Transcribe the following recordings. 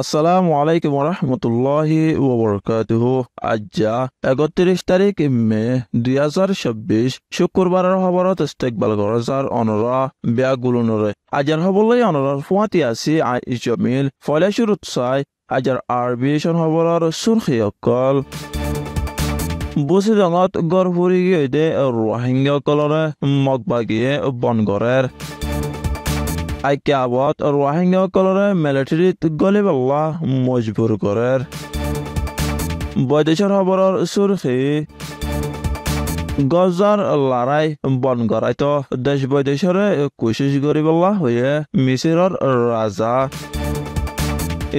আসসালামু আলাইকুম রহমতুল্লাহি ওবরকাতুহু। আজ্জা ৩১ মে ২০২৬ শুক্রবারের খবরত ইস্তেকবাল গরজার অনরা বেয়াগুলনরে আজার হবলাই অনরার ফুয়াতি আসি জমিল ফলে শুরুত চাই আজার আরবিশন খবরের সুরখি অকল বুচিডঙত গড় ফুৰি গিয়ে ৰোহিংগাসকলৰে মগবাগিয়ে বনগড়ের আইক্যাবত রোহিঙ্গাসকলরে মিলিটারিত গলিবাল্লা মজবুর করের বৈদেশিক খবরের সুরখি গজার লড়াই বন গড়াইত দেশ বৈদেশরে কোশিশ করিবল্লা হয়ে মিসিরর রাজা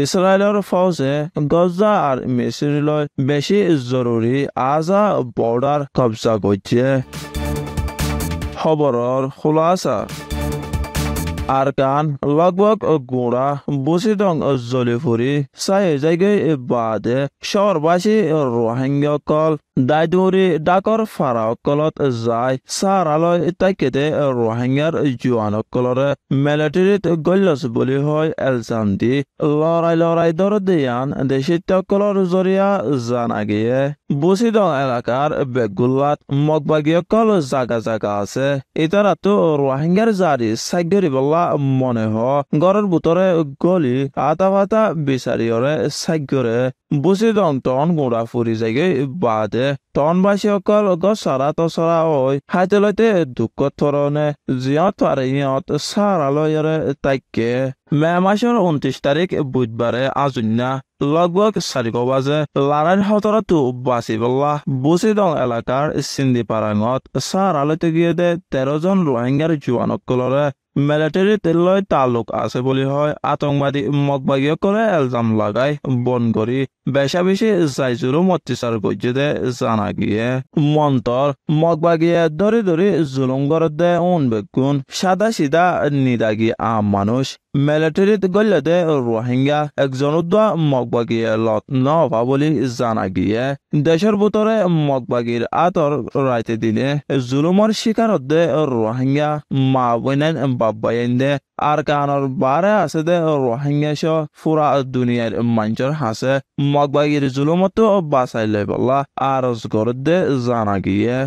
ইসরায়েলের ফৌজে গজা আর মিসিরলৈ বেশি জরুরি আজা বর্ডার কবজা করছে খবরের খুলাসা আরকান লগভগ গোড়া বুচিডং জ্বলি ফুরি চাই জায়গায় বাদে শহরবাসী রোহিঙ্গাসকল দায়দৌরি ডাকৰ ফাৰাসকলত যায় চাৰালৈ তাইকেতে রোহিঙ্গার জোৱানসকলৰে মিলিটাৰীত গল্যছ বুলি হয় এলজাম দি লৰাই দৰদিয়ান দেশিতসকলৰ জৰিয়া জানা গিয়ে বুচিডং এলাকাৰ বেগুল্লাত মগবাগীসকল জাগা আছে ইতাৰাতো রোহিঙ্গার জারি চাগ্যৰিবল্লা মনে হ ঘৰৰ ভিতৰে গলি আটা বিচাৰিয়ৰে চাগ্যৰে বুচিডং টন গোড়া ফুৰি যায়গে বাদে টনবাসীসকল গছৰা তছৰা হৈ হাইতেলৈতে দুঃখত ধৰণে জিয়ত পাৰে ইহঁত চাৰালৈৰে তাইকে মে মাসের 29 তারিখ বুধবারে আজুন্যা লগভগ 4 বাজে লড়াইৰ খতৰতো বাচিবল্লা বুচিডং এলাকাৰ চিন্দিপাৰাঙত চাৰালৈতে গিয়ে 13 জন রোহিঙ্গার জোৱানসকলৰে মিলিটাৰীত লৈ তালুক আছে বুলি হয় আতংবাদী মগবাগীসকলে এলজাম লাগাই বন কৰি বেছি যাইজুলুম অত্যাচার গজ্জে জানা গিয়ে মন্ত্র মগবাগিয়ে ধরি জুলুম গড়ে বেগুন সাদা সিধা নিদাগি আম মানুষ মিলিটারিত গল্যদে রোহিঙ্গা একজন উদ্বা মগবাগিয়ে লত নভা বলি জানা গিয়ে দেশের ভিতরে মগবাগির আতর রাইতে দিনে জুলুমর শিকারত রোহিঙ্গা মা বইনেন বাব্বাইন দে আর কানর বারে আছে দে রোহিঙ্গা ফুরা দুনিয়ার মঞ্চর হাসে মগবাগির জুলুমত বাঁচাইলে বলা আরজ গড়ে জানা গিয়ে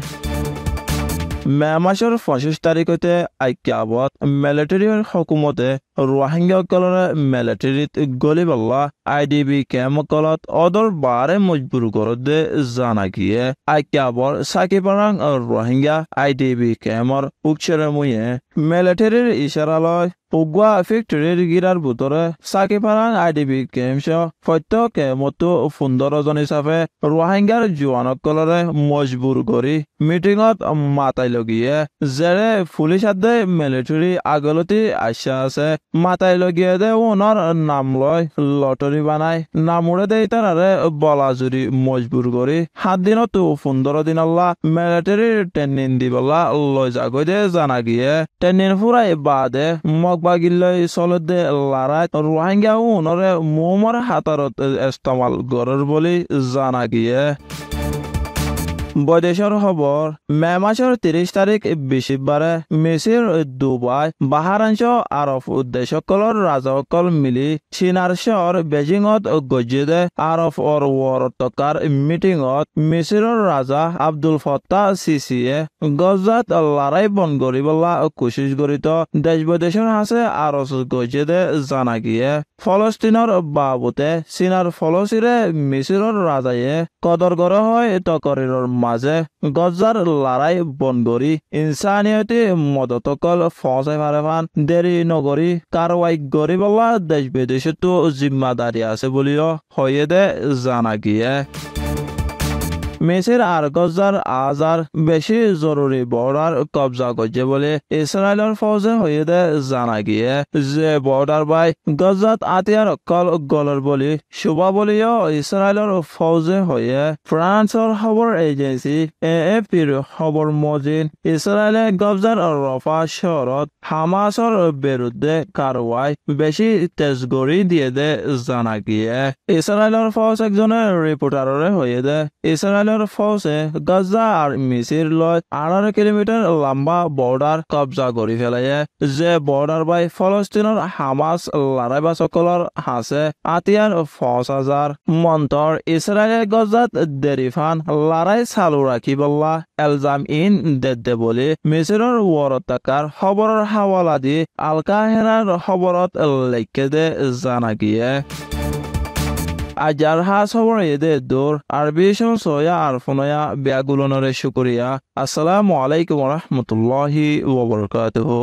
মে মাসের 25 তারিখতে আইক্যাবত মিলিটারির হকুমতে রোহিঙ্গাসকলরে মিলিটারিত গলিবল্লা আইডিবি ক্যাম্পসকলত অদর বারে মজবুর গড়ে জানা গিয়ে আইক্যাবর সাকিপারাং রোহিঙ্গা আইডিবি ক্যাম্পর উকসেরে মুয়ে মিলিটারির ইশারালয় পুগুয়া ফ্যাক্টরির গিরার ভিতরে সাকিপারাং আইডিবি ক্যাম্প প্রত্যেক ক্যাম্পতো 15 জন হিসাবে রোহিঙ্গার জোৱানসকলরে মজবুর করি মিটিংত মাতাই লগিয়ে যেরে পুলিশ আদে মিলিটারি আগলতি আশা আছে মাতাই লগিয়ে দে ওনার নাম লয় লটারি বানাই নামুরে দে তারারে বলাজুরি মজবুর করি 7 দিনতো 15 দিন আল্লাহ মিলিটারি ট্রেনিং দিবলা লয় যাগৈ দে জানা গিয়ে ট্রেনিং ফুরাই বাদে মগবাগিলৈ চলতে লড়াই রোহিঙ্গা ওনরে মোমর হাতারত ইস্তেমাল গড়র বলি জানা গিয়ে বৈদেশিক খবর মে মাসের 30 তারিখ বৃহস্পতিবারে মিসির দুবাই বাহারাংশ আরব দেশসকলৰ ৰাজাসকল মিলি চীনাৰ শহৰ বেজিঙত গজ্জে আরব ওয়ারতকার মিটিংত মিসিৰৰ ৰাজা আব্দুল ফত্তাহ সিসিয়ে গজাত লড়াই বন কৰিবলা কোশিশ করিত দেশ বৈদেশৰ হাসে আরজ গজ্জে জানা গিয়ে ফলস্তিনৰ বাবুতে চীনাৰ ফলচিৰে মিসিৰৰ ৰাজায়ে কদর গড় হয় তকরিৰৰ মাঝে গজার লড়াই বন করি ইনসানিয়তি মদতকল ফসাই ফারেফান দেরি নগরী কারওয়াই গরিবল্লা দেশ বিদেশে তো জিম্মাদারি আছে বলিও হয়ে দে জানা গিয়ে মিসির আর গজার আজার বেশি জরুরি বর্ডার কবজা করছে বলে ইসরায়েলের ফৌজে হয়ে দে জানা গিয়ে যে বর্ডার বাই গজাত আতিয়ার কল গলর বলি শুভা বলিও ইসরায়েলের ফৌজে হয়ে ফ্রান্সর খবর এজেন্সি এএফপির খবর মজিন ইসরায়েলে গজার রফা শহরত হামাসর বিরুদ্ধে কারওয়াই বেশি তেজগরি দিয়ে দে জানা গিয়ে ইসরায়েলের ফৌজ একজনের রিপোর্টারে হয়ে দে ইসরায়েল ইসরায়েলের ফৌজে গাজা আর মিসির লয় 18 কিলোমিটার লম্বা বর্ডার কবজা কৰি ফেলাইয়ে যে বর্ডার বাই ফলস্তিনের হামাস লড়াইবাসকলৰ হাসে আতিয়ার 5,000 মন্তর ইসরায়েলের গজাত দেরিফান লড়াই চালু রাখিবল্লা এলজাম ইন দেদে বলি মিসিৰৰ ওয়ারতাকার খবরের হাওয়ালা দি আল কাহিরার খবরত লেখকে দে জানা গিয়ে আজার হাস খবর এদে দূর আরবি সোয়া আর ফোনয়া বেগুলনরে শুকরিয়া আসসালামু আলাইকুম ওয়া রাহমাতুল্লাহি ওয়া বারাকাতুহু